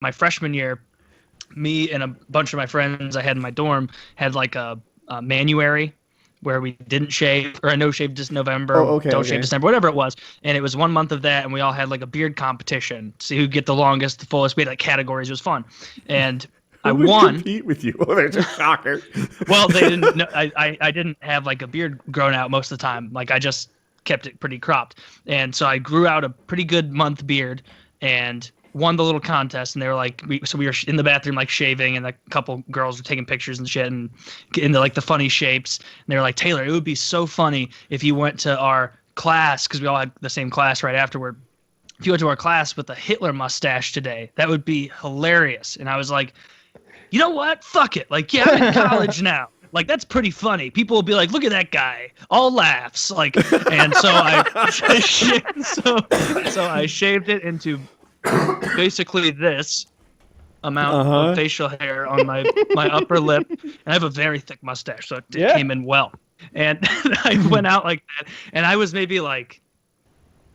my freshman year, me and a bunch of my friends I had in my dorm had like a manuary where we didn't shave, or a no shave just November, Oh, okay, don't shave okay. December, whatever it was. And it was 1 month of that, and we all had like a beard competition to see who'd get the longest, the fullest. We had like categories. It was fun, and I Who would won. compete with you? Oh, there's a shocker. Well, they didn't know. I didn't have like a beard grown out most of the time. Like I just kept it pretty cropped, and so I grew out a pretty good month beard and won the little contest. And they were like, so we were in the bathroom like shaving, and a couple girls were taking pictures and shit, and into like the funny shapes. And they were like, Taylor, it would be so funny if you went to our class, because we all had the same class right afterward. If you went to our class with a Hitler mustache today, that would be hilarious. And I was like, you know what? Fuck it. Like, yeah, I'm in college now. Like, that's pretty funny. People will be like, look at that guy. All laughs. Like, and so I shaved it into basically this amount of facial hair on my upper lip. And I have a very thick mustache, so it came in well. And I went out like that. And I was maybe like,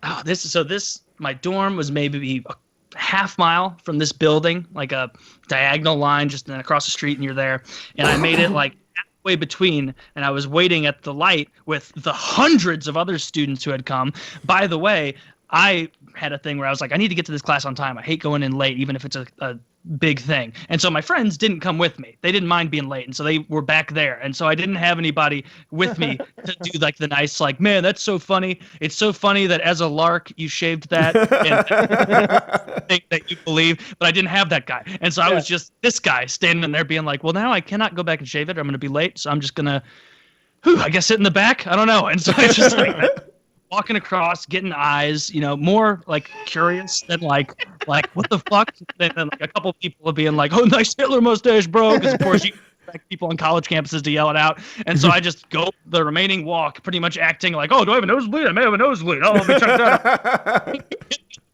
my dorm was maybe a half mile from this building, like a diagonal line just across the street, and you're there. And I made it like halfway between, and I was waiting at the light with the hundreds of other students who had come. By the way, I had a thing where I was like, I need to get to this class on time. I hate going in late, even if it's a big thing. And so my friends didn't come with me. They didn't mind being late. And so they were back there. And so I didn't have anybody with me to do like the nice, like, man, that's so funny. It's so funny that as a lark, you shaved that and think that you believe, but I didn't have that guy. And so I was just this guy standing there being like, well, now I cannot go back and shave it, or I'm going to be late. So I'm just going to, I guess, sit in the back. I don't know. And so I just like walking across, getting eyes, more like curious than like what the fuck? And then like a couple people being like, "Oh, nice Hitler mustache, bro," because of course you expect people on college campuses to yell it out. And so I just go the remaining walk, pretty much acting like, "Oh, do I have a nosebleed? I may have a nosebleed. Oh, let me check that out."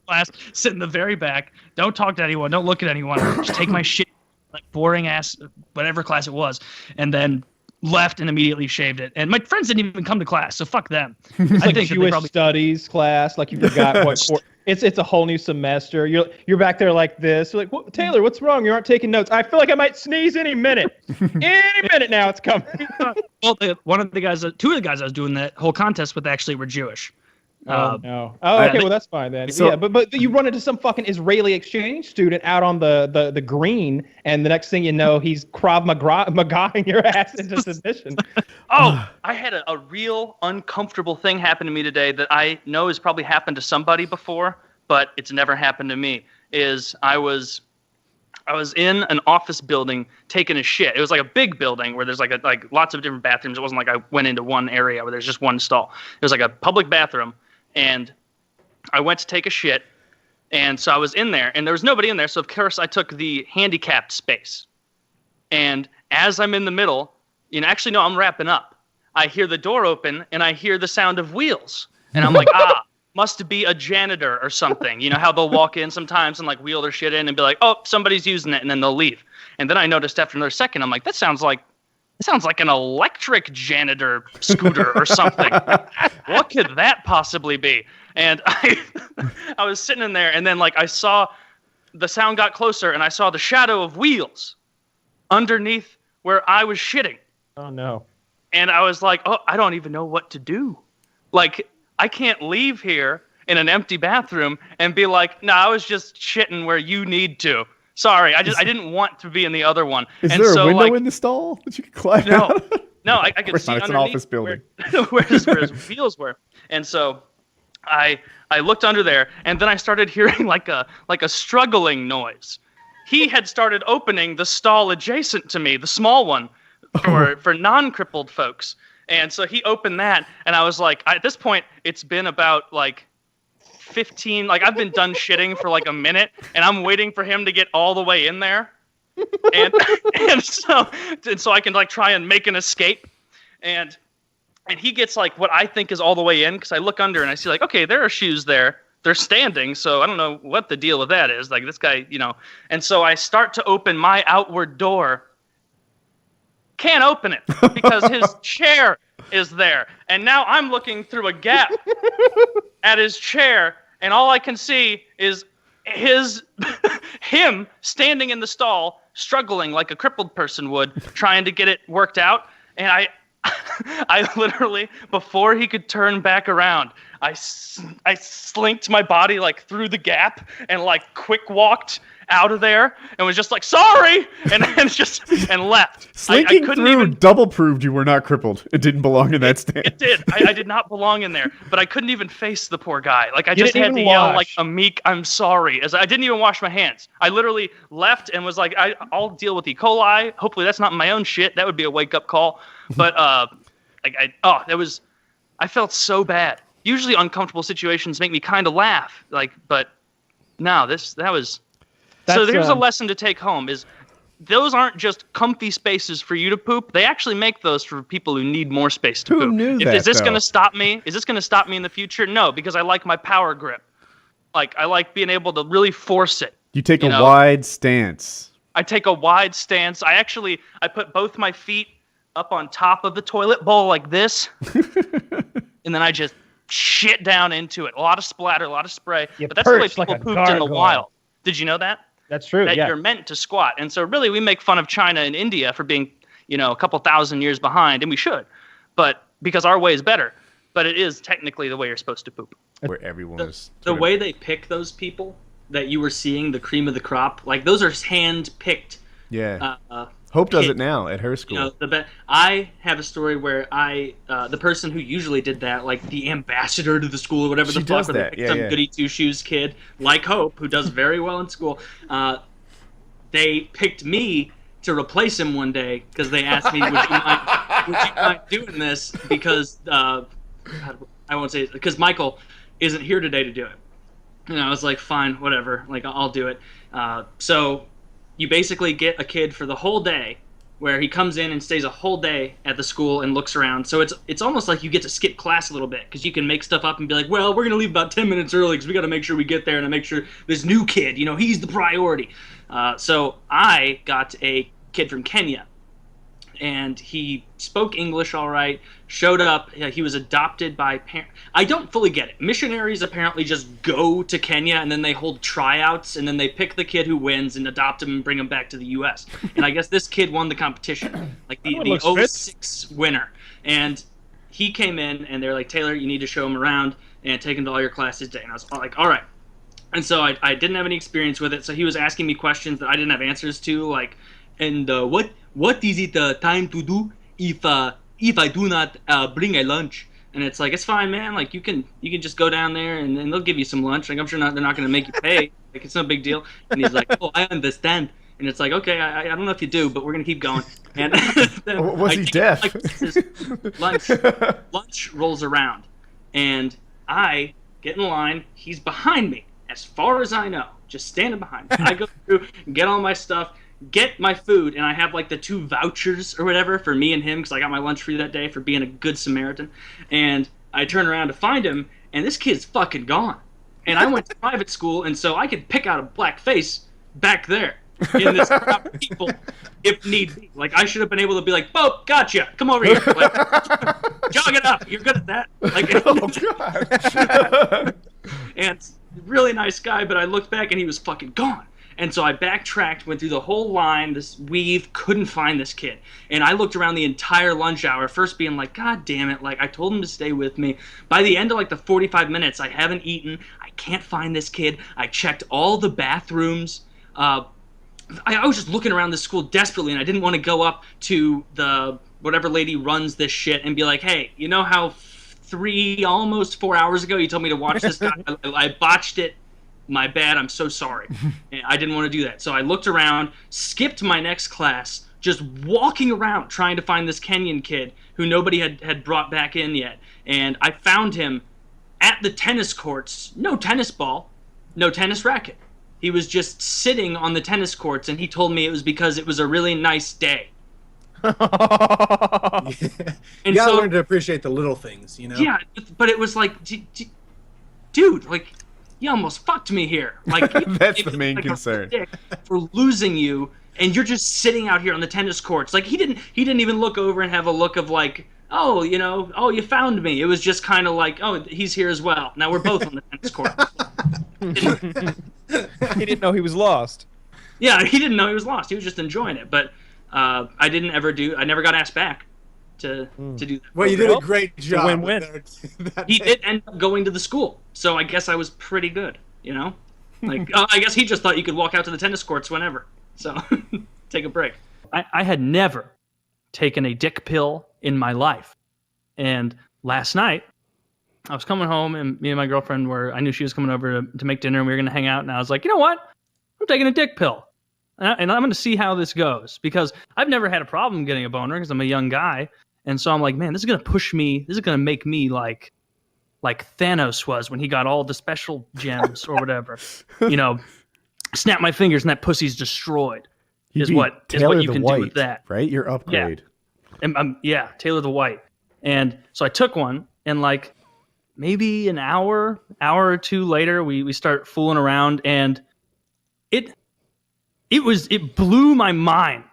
Class, sit in the very back. Don't talk to anyone. Don't look at anyone. Just take my shit, like boring ass, whatever class it was, and then left and immediately shaved it. And my friends didn't even come to class, so fuck them. I think Jewish studies class, like you forgot what it's a whole new semester. You're back there like this. You're like, Taylor, what's wrong? You aren't taking notes. I feel like I might sneeze any minute. Any minute now, it's coming. Well, two of the guys I was doing that whole contest with actually were Jewish. No. Oh, okay. Well, that's fine then. So, yeah, but you run into some fucking Israeli exchange student out on the green, and the next thing you know, he's Krav Maga-ing your ass into submission. I had a real uncomfortable thing happen to me today that I know has probably happened to somebody before, but it's never happened to me. I was in an office building taking a shit. It was like a big building where there's like lots of different bathrooms. It wasn't like I went into one area where there's just one stall. It was like a public bathroom. And I went to take a shit, and so I was in there, and there was nobody in there, so of course I took the handicapped space. And as I'm in the middle, actually, no, I'm wrapping up. I hear the door open, and I hear the sound of wheels. And I'm like, must be a janitor or something. You know how they'll walk in sometimes and like wheel their shit in and be like, oh, somebody's using it, and then they'll leave. And then I noticed after another second, I'm like, that sounds like an electric janitor scooter or something. What could that possibly be? And I was sitting in there, and then like I saw the sound got closer, and I saw the shadow of wheels underneath where I was shitting. Oh no. And I was like, oh, I don't even know what to do. Like, I can't leave here in an empty bathroom and be like, no, I was just shitting where you need to. Sorry, I didn't want to be in the other one. Is there a window in the stall that you can climb out? No, I could see it's an office building. Where his wheels were. And so I looked under there, and then I started hearing like a struggling noise. He had started opening the stall adjacent to me, the small one, for non-crippled folks. And so he opened that, and I was like, at this point, it's been about like 15, like I've been done shitting for like a minute, and I'm waiting for him to get all the way in there, and so I can like try and make an escape, and he gets like what I think is all the way in, because I look under and I see like, okay, there are shoes there, they're standing, so I don't know what the deal with that is, like this guy, and so I start to open my outward door, can't open it because his chair is there, and now I'm looking through a gap at his chair, and all I can see is him standing in the stall, struggling like a crippled person would, trying to get it worked out. And I literally, before he could turn back around, I slinked my body like through the gap and like quick walked out of there and was just like, sorry, and left. Slinking I couldn't through even, double proved you were not crippled. It didn't belong in that stand. It did. I did not belong in there, but I couldn't even face the poor guy. Like I just didn't had to even yell wash. like a meek, I'm sorry. As I didn't even wash my hands. I literally left and was like, I'll deal with E. coli. Hopefully that's not my own shit. That would be a wake up call. But I felt so bad. Usually uncomfortable situations make me kind of laugh. But no, that was. So here's a lesson to take home: is those aren't just comfy spaces for you to poop. They actually make those for people who need more space to Who poop. knew that, Is this going though? to stop me? Is this going to stop me in the future? No, because I like my power grip. Like I like being able to really force it. You take a know? wide stance. I take a wide stance. I put both my feet up on top of the toilet bowl like this, and then I just shit down into it. A lot of splatter, a lot of spray. You But that's the way perch like people a pooped in the gargoyle. wild. Did you know that? That's true. That Yeah. you're meant to squat. And so really we make fun of China and India for being, a couple thousand years behind, and we should. But because our way is better. But it is technically the way you're supposed to poop. Where everyone is. The way they pick those people that you were seeing, the cream of the crop, like those are hand picked. Yeah. Hope does kid- it now at her school. I have a story where the person who usually did that, like the ambassador to the school or whatever She the fuck, does where they that, pick yeah, some yeah. goody two shoes kid like Hope who does very well in school. They picked me to replace him one day because they asked me, would you mind doing this? Because I won't say it, because Michael isn't here today to do it. And I was like, fine, whatever, like I'll do it. So you basically get a kid for the whole day where he comes in and stays a whole day at the school and looks around. So it's almost like you get to skip class a little bit because you can make stuff up and be like, well, we're going to leave about 10 minutes early because we got to make sure we get there and make sure this new kid, he's the priority. So I got a kid from Kenya, and he spoke English all right, showed up. He was adopted by parents. I don't fully get it. Missionaries apparently just go to Kenya, and then they hold tryouts, and then they pick the kid who wins and adopt him and bring him back to the U.S. And I guess this kid won the competition, like the looks fit. 06 winner. And he came in, and they're like, Taylor, you need to show him around and take him to all your classes today. And I was like, all right. And so I didn't have any experience with it, so he was asking me questions that I didn't have answers to, like, and what is it time to do if I do not bring a lunch? And it's like, it's fine, man. Like you can just go down there and they'll give you some lunch. Like I'm sure they're not going to make you pay. Like it's no big deal. And he's like, oh, I understand. And it's like, okay, I don't know if you do, but we're gonna keep going. And then Was he deaf? Lunch rolls around, and I get in line. He's behind me, as far as I know, just standing behind me. I go through, get all my stuff, get my food, and I have like the 2 vouchers or whatever for me and him because I got my lunch free that day for being a good Samaritan. And I turn around to find him, and this kid's fucking gone. And I went to private school, and so I could pick out a black face back there in this crowd of people if need be. Like I should have been able to be like, "Bo, gotcha, come over here, like, jog it up. You're good at that." Like, Oh, God. and really nice guy, but I looked back and he was fucking gone. And so I backtracked, went through the whole line, this weave, couldn't find this kid. And I looked around the entire lunch hour, first being like, God damn it, like I told him to stay with me. By the end of like the 45 minutes, I haven't eaten, I can't find this kid. I checked all the bathrooms. I was just looking around the school desperately, and I didn't want to go up to the whatever lady runs this shit and be like, hey, you know how almost 4 hours ago you told me to watch this guy? I botched it. My bad, I'm so sorry. And I didn't want to do that. So I looked around, skipped my next class, just walking around trying to find this Kenyan kid who nobody had brought back in yet. And I found him at the tennis courts, no tennis ball, no tennis racket. He was just sitting on the tennis courts, and he told me it was because it was a really nice day. You And gotta so, learn to appreciate the little things, you know? yeah, but it was like, dude, like, you almost fucked me here. Like That's it the was main like a concern. dick for losing you, and you're just sitting out here on the tennis courts. Like he didn't even look over and have a look of like, oh, you found me. It was just kind of like, oh, he's here as well. Now we're both on the tennis court. He didn't know he was lost. Yeah, he didn't know he was lost. He was just enjoying it. But I never got asked back to do that. Well, you did a great job. win-win. He did end up going to the school, so I guess I was pretty good. You know, like I guess he just thought you could walk out to the tennis courts whenever. So take a break. I had never taken a dick pill in my life. And last night, I was coming home, and me and my girlfriend I knew she was coming over to make dinner, and we were going to hang out. And I was like, you know what? I'm taking a dick pill. And I'm going to see how this goes. Because I've never had a problem getting a boner because I'm a young guy. And so I'm like, man, this is going to push me. This is going to make me like Thanos was when he got all the special gems or whatever. You know, snap my fingers and that pussy's destroyed. You'd Is be what Taylor you the can White, do with that. right? Your upgrade. And Taylor the White. And so I took one, and like maybe an hour or two later, we start fooling around, and it blew my mind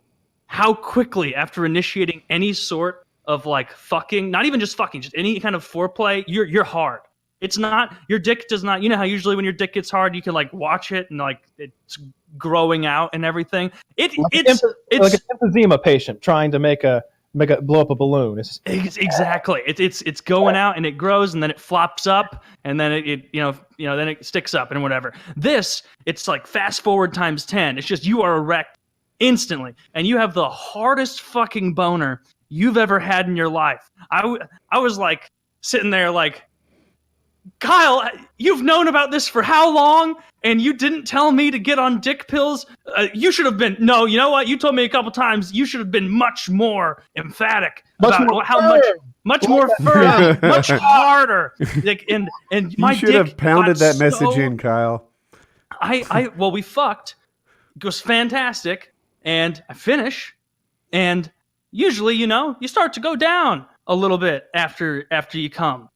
how quickly after initiating any sort of like fucking, not even just fucking, just any kind of foreplay, you're hard. It's not, your dick does not, you know how usually when your dick gets hard, you can like watch it and like it's growing out and everything. It's like an emphysema patient trying to make a blow up a balloon. Exactly. It's going out and it grows and then it flops up and then it then it sticks up and whatever. This, it's like fast forward times 10. It's just you are erect instantly and you have the hardest fucking boner you've ever had in your life. I was like sitting there like, Kyle, you've known about this for how long? And you didn't tell me to get on dick pills? You should have been. No, you know what? You told me a couple times. You should have been much more emphatic about much more firm, much harder. Like, and my You should have dick pounded got that message so- in, Kyle. Well, we fucked. It was fantastic, and I finish, and usually, you start to go down a little bit after you come.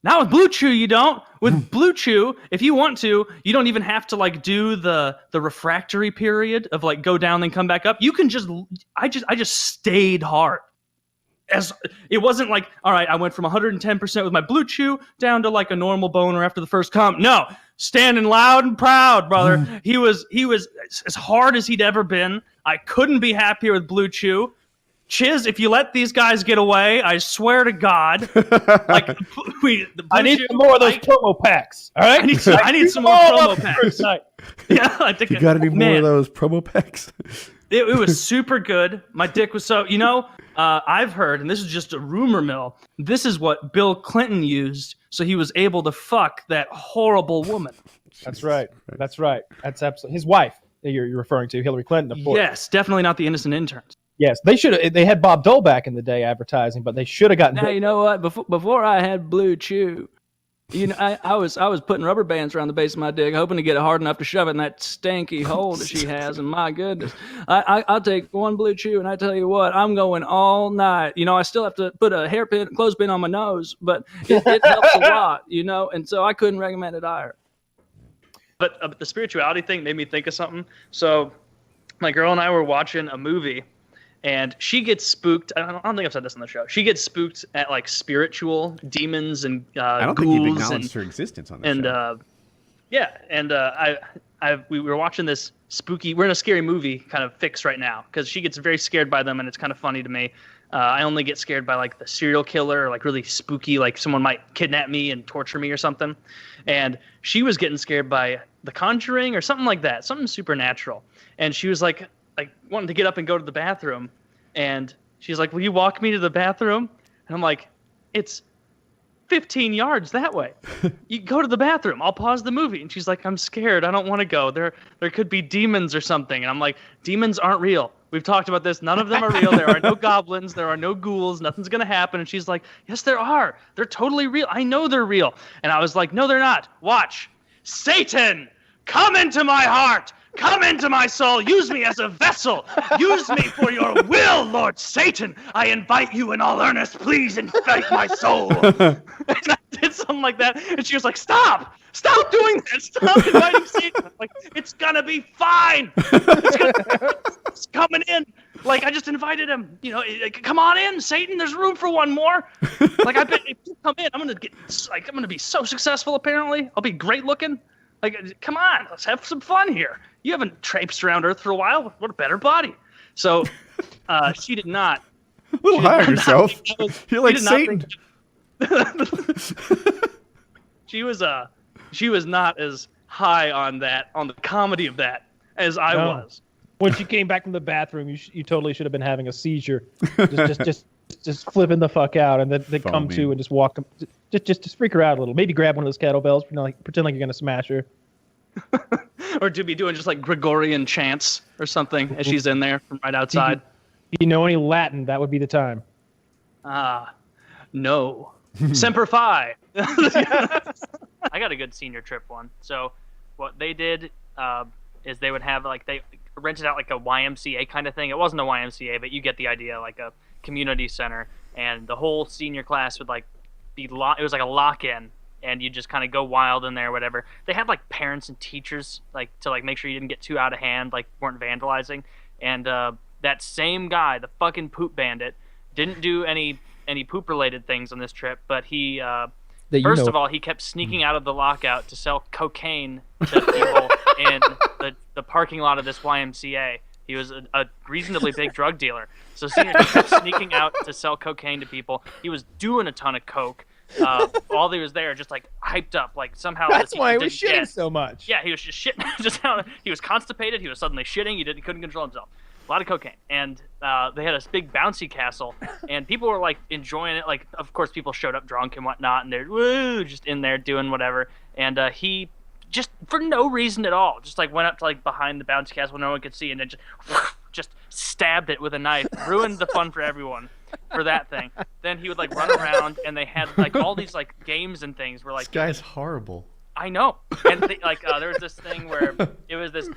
Not with Blue Chew, you don't. With Blue Chew, if you want to, you don't even have to like do the refractory period of like go down then come back up. You can I just stayed hard. As it wasn't like, all right, I went from 110% with my Blue Chew down to like a normal boner after the first come. No, standing loud and proud, brother. He was as hard as he'd ever been. I couldn't be happier with Blue Chew. Chiz, if you let these guys get away, I swear to God, like I need some more of those promo packs. All right, I need some more promo packs. Yeah, I think You got any more of those promo packs? It was super good. My dick was so. I've heard, and this is just a rumor mill. This is what Bill Clinton used, so he was able to fuck that horrible woman. That's right. That's absolutely his wife that you're referring to, Hillary Clinton, of course. Yes, definitely not the innocent interns. Yes, they should have. They had Bob Dole back in the day advertising, but they should have gotten. Now you know what? Before I had Blue Chew, I was putting rubber bands around the base of my dick, hoping to get it hard enough to shove it in that stanky hole that she has. And my goodness, I'll take one Blue Chew, and I tell you what, I'm going all night. I still have to put a clothespin on my nose, but it helps a lot. And so I couldn't recommend it higher. But the spirituality thing made me think of something. So my girl and I were watching a movie. And she gets spooked. I don't think I've said this on the show. She gets spooked at like spiritual demons and I don't think you've ghouls acknowledged her existence on the show. We were watching this spooky. We're in a scary movie kind of fix right now because she gets very scared by them, and it's kind of funny to me. I only get scared by like the serial killer, or like really spooky, like someone might kidnap me and torture me or something. And she was getting scared by The Conjuring or something like that, something supernatural. And she was like wanting to get up and go to the bathroom, and she's like, will you walk me to the bathroom? And I'm like, it's 15 yards that way. You go to the bathroom, I'll pause the movie. And she's like, I'm scared, I don't want to go, there could be demons or something. And I'm like, demons aren't real, we've talked about this, none of them are real, there are no goblins, there are no ghouls, nothing's gonna happen. And she's like, yes there are, they're totally real, I know they're real. And I was like, no they're not, watch. Satan, come into my heart, come into my soul, use me as a vessel, use me for your will, Lord Satan. I invite you in all earnest, please invite my soul. And I did something like that, and she was like, stop doing that, stop inviting Satan. I'm like, it's gonna be fine, it's coming in, Like, I just invited him. You know, like, come on in, Satan. There's room for one more. Like, I bet if you come in, I'm gonna be so successful. Apparently, I'll be great looking. Like, come on, let's have some fun here. You haven't traipsed around Earth for a while. What a better body. So, she did not. A little high on yourself. You're like did not Satan. She was not as high on the comedy of that as I No. was. When she came back from the bathroom, you totally should have been having a seizure, just flipping the fuck out, and then come Foaming. to and just walk, just freak her out a little. Maybe grab one of those kettlebells, pretend like you're gonna smash her. Or to be doing just like Gregorian chants or something as she's in there from right outside. If you know any Latin, that would be the time. No. Semper Fi. I got a good senior trip one. So what they did is they would have they rented out like a YMCA kind of thing. It wasn't a YMCA, but you get the idea, like a community center, and the whole senior class would it was like a lock-in, and you just kind of go wild in there, whatever. They had like parents and teachers to make sure you didn't get too out of hand, weren't vandalizing. And that same guy, the fucking poop bandit, didn't do any poop related things on this trip, but he first of all, he kept sneaking out of the lockout to sell cocaine to people in the parking lot of this YMCA. He was a reasonably big drug dealer. So senior kept sneaking out to sell cocaine to people. He was doing a ton of coke. While he was there, just hyped up, somehow. That's why he was didn't shitting get. so much. Yeah, he was just shitting. He was constipated. He was suddenly shitting. He couldn't control himself. A lot of cocaine, and they had this big bouncy castle, and people were enjoying it. Of course, people showed up drunk and whatnot, and they're just in there doing whatever. And he just for no reason at all, just went up to behind the bouncy castle, no one could see, and then just stabbed it with a knife, ruined the fun for everyone for that thing. Then he would run around, and they had all these games and things where This guy's horrible. I know. And there was this thing where it was this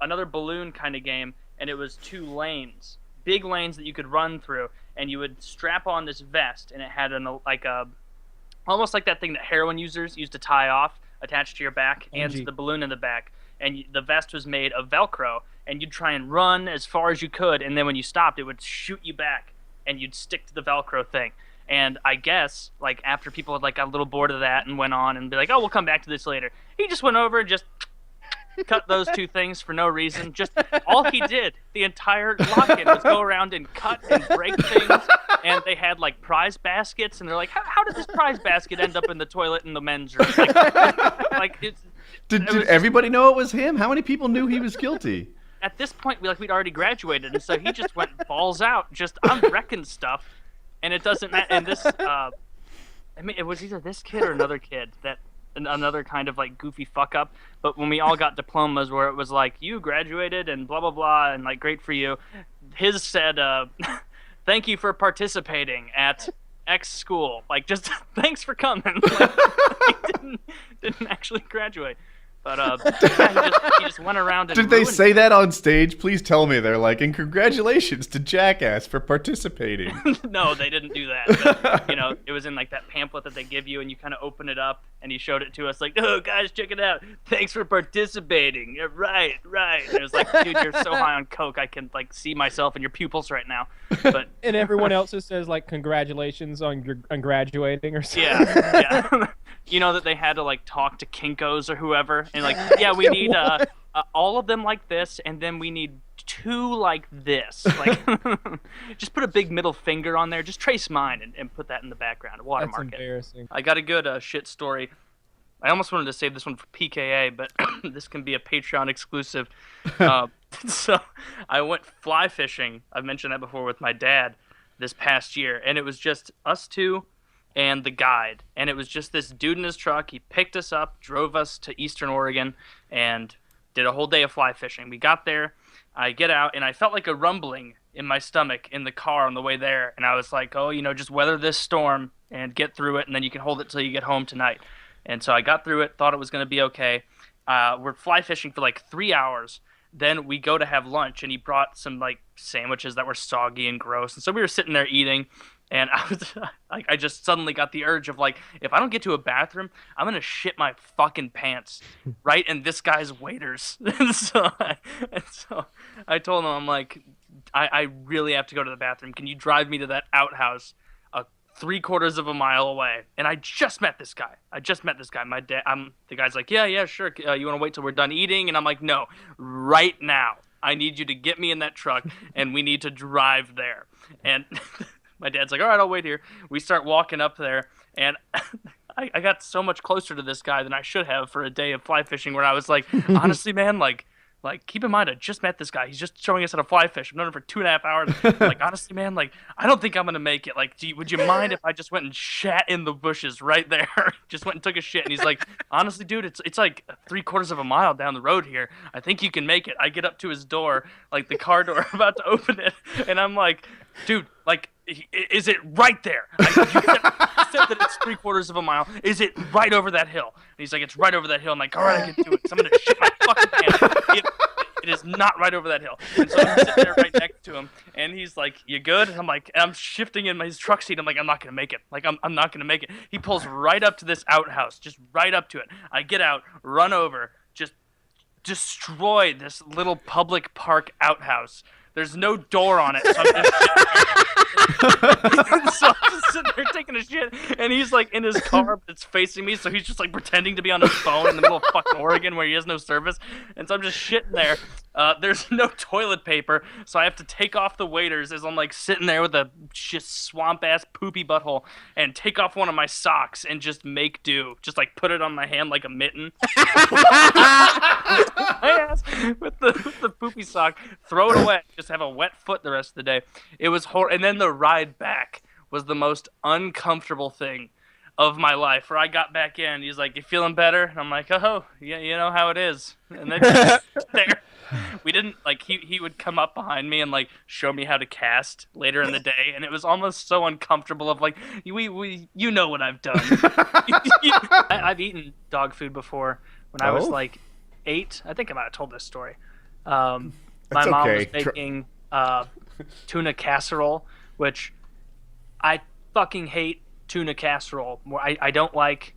another balloon kind of game, and it was 2 lanes, big lanes that you could run through, and you would strap on this vest, and it had almost like that thing that heroin users used to tie off, attached to your back, and to the balloon in the back. And the vest was made of Velcro, and you'd try and run as far as you could, and then when you stopped, it would shoot you back, and you'd stick to the Velcro thing. And I guess, after people had got a little bored of that and went on and be like, oh, we'll come back to this later, he just went over and just cut those 2 things for no reason. Just all he did the entire lock-in was go around and cut and break things. And they had prize baskets, and they're like, how did this prize basket end up in the toilet in the men's room? Did everybody know it was him? How many people knew he was guilty? At this point, we'd already graduated, and so he just went balls out. I'm wrecking stuff, and it doesn't matter. And this, it was either this kid or another kid another kind of goofy fuck up. But when we all got diplomas where it was you graduated and blah blah blah and great for you, his said thank you for participating at X school, just thanks for coming. He didn't actually graduate, but he just went around and Did they say that on stage? Please tell me they're and congratulations to Jackass for participating. No, they didn't do that. But, it was in that pamphlet that they give you, and you kind of open it up, and he showed it to us oh, guys, check it out. Thanks for participating. Yeah, right. And it was dude, you're so high on coke, I can see myself in your pupils right now. But And everyone else just says congratulations on graduating or something. yeah. That they had to talk to Kinkos or whoever, and yeah, we need all of them like this, and then we need 2 like this. Just put a big middle finger on there. Just trace mine and put that in the background. Watermark That's it. embarrassing. I got a good shit story. I almost wanted to save this one for PKA, but this can be a Patreon exclusive. So I went fly fishing. I've mentioned that before with my dad this past year, and it was just us 2 and the guide. And it was just this dude in his truck. He picked us up, drove us to Eastern Oregon, and did a whole day of fly fishing. We got there. I get out, and I felt a rumbling in my stomach in the car on the way there. And I was oh, just weather this storm and get through it, and then you can hold it till you get home tonight. And so I got through it, thought it was going to be okay. We're fly fishing for 3 hours. Then we go to have lunch, and he brought some sandwiches that were soggy and gross. And so we were sitting there eating, and I was I just suddenly got the urge of if I don't get to a bathroom, I'm gonna shit my fucking pants right in this guy's waiters. And so I told him, I'm I really have to go to the bathroom. Can you drive me to that outhouse 3/4 of a mile away? And I just met this guy. My dad, the guy's like, yeah, sure. You want to wait till we're done eating? And I'm like, no, right now. I need you to get me in that truck, and we need to drive there. And my dad's like, all right, I'll wait here. We start walking up there, and I got so much closer to this guy than I should have for a day of fly fishing, where I was like, honestly, man, like keep in mind, I just met this guy. He's just showing us how to fly fish. I've known him for 2.5 hours. Like, honestly, man, like, I don't think I'm gonna make it. Like, would you mind if I just went and shat in the bushes right there? Just went and took a shit. And he's like, honestly, dude, it's like 3/4 of a mile down the road here. I think you can make it. I get up to his door, like the car door, about to open it, and I'm like, dude, like, is it right there? You said that it's 3/4 of a mile. Is it right over that hill? And he's like, it's right over that hill. I'm like, all right, I can do it. 'Cause I'm gonna shit my fucking pants. It is not right over that hill. And so I'm sitting there right next to him, and he's like, you good? And I'm like, and I'm shifting in his truck seat. I'm like, I'm not gonna make it. Like, I'm not gonna make it. He pulls right up to this outhouse, just right up to it. I get out, run over, just destroy this little public park outhouse. There's no door on it, so I'm just sitting there taking a shit, and he's like in his car, but it's facing me, so he's just like pretending to be on his phone in the middle of fucking Oregon where he has no service, and so I'm just shitting there. There's no toilet paper, so I have to take off the waders as I'm like sitting there with a just swamp ass poopy butthole, and take off one of my socks and just make do, just like put it on my hand like a mitten. My ass with the poopy sock, throw it away, just have a wet foot the rest of the day. It was horrible. And then the ride back was the most uncomfortable thing of my life, where I got back in. He's like, you feeling better? And I'm like, oh, yeah, you know how it is. And then just there. We didn't, like, he would come up behind me and, like, show me how to cast later in the day, and it was almost so uncomfortable of, like, you know what I've done. I've eaten dog food before when I was, like, 8. I think I might have told this story. My mom was making tuna casserole, which I fucking hate tuna casserole. I don't like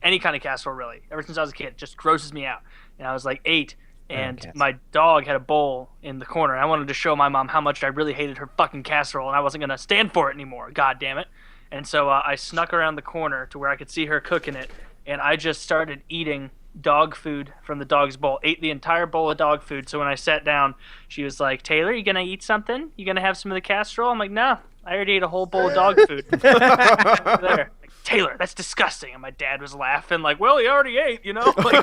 any kind of casserole, really. Ever since I was a kid, it just grosses me out. And I was like 8, and my dog had a bowl in the corner. And I wanted to show my mom how much I really hated her fucking casserole, and I wasn't going to stand for it anymore. God damn it. And so I snuck around the corner to where I could see her cooking it, and I just started eating dog food from the dog's bowl. Ate the entire bowl of dog food. So when I sat down, she was like, Taylor, you gonna eat something? You gonna have some of the casserole? I'm like, no, I already ate a whole bowl of dog food. There. Like, Taylor, that's disgusting. And my dad was laughing like, well, he already ate, you know? Like,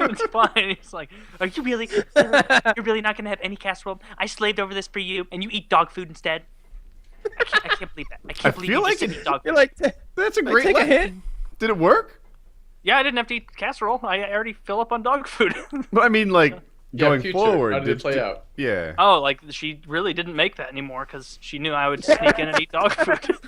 it's fine. He's like, are you really, you're really not gonna have any casserole? I slaved over this for you, and you eat dog food instead? I can't believe that. I can't believe you just eat dog food. Like, That's a great. take a hit. Did it work? Yeah, I didn't have to eat casserole. I already fill up on dog food. But I mean, like, going future, forward, how did it play out? Yeah. Oh, like, she really didn't make that anymore because she knew I would sneak in and eat dog food.